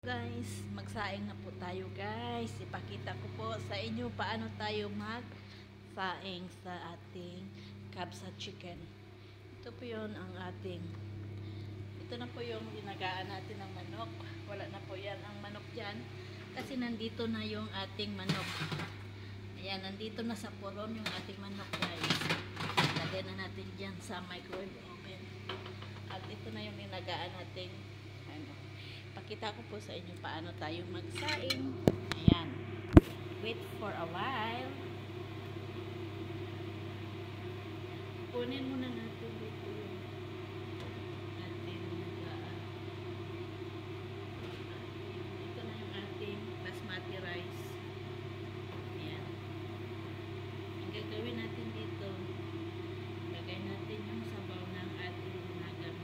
Guys, magsaing na po tayo guys. Ipakita ko po sa inyo paano tayo magsaing sa ating kabsa chicken. Ito po yun ang ating, ito na po yung ginagaan natin ng manok. Wala na po yan ang manok dyan kasi nandito na yung ating manok. Ayan, nandito na sa puron yung ating manok guys. Lagyan na natin dyan sa microwave oven. At ito na yung ginagaan nating pakita ko po sa inyo paano tayo magsaing. Ayan. Wait for a while. Kunin muna natin dito yung ating ito na yung ating basmati rice. Ayan. Ang gagawin natin dito, lagay natin yung sabaw ng ating ginagan.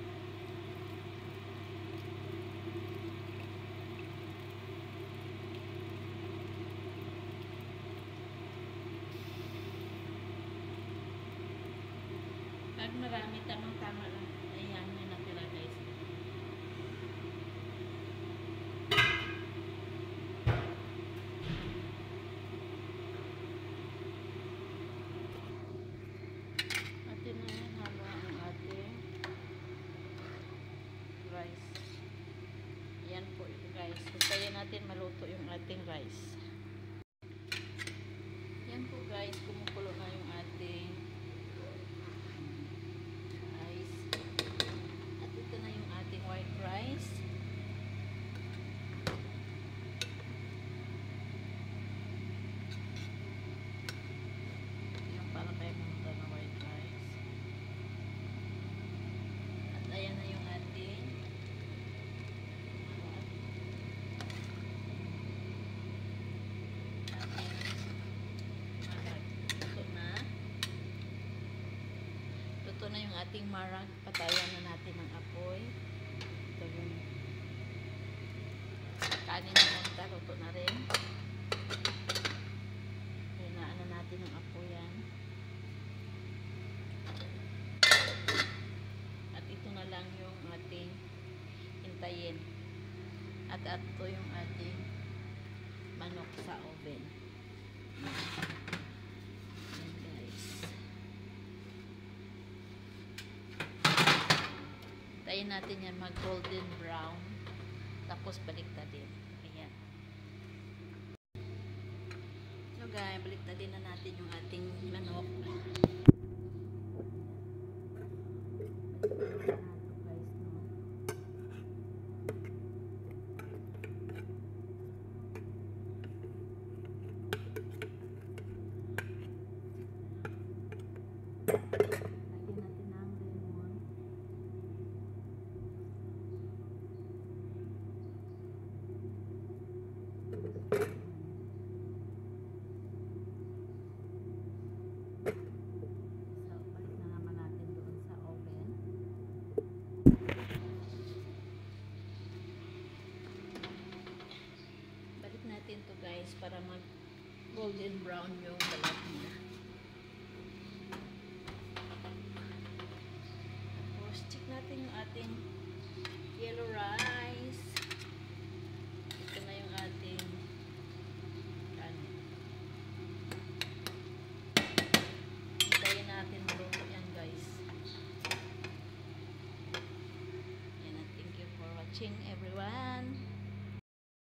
Pag marami, tamang-tama lang. Ayan, may natira guys. Atin na yan, halo ang ating rice. Ayan po guys. Hintayin natin maluto yung ating rice. Ayan po guys, kumukulo na yung ating white rice. Yung para kayo pumunta na white rice. At ayan na yung ating luto na yung ating marag. Patayan na natin ang apoy. Ito yung kanin na monta, luto na rin. Hinaan na natin ang apoy yan. At ito na lang yung ating hintayin. At ito yung ating manok sa oven. Ayan guys. Hintayin natin yan mag golden brown. Tapos baliktadin. Ayan. So guys, baliktadin na natin yung ating manok. To guys para mag golden brown yung balat niya. Tapos check natin yung ating yellow rice.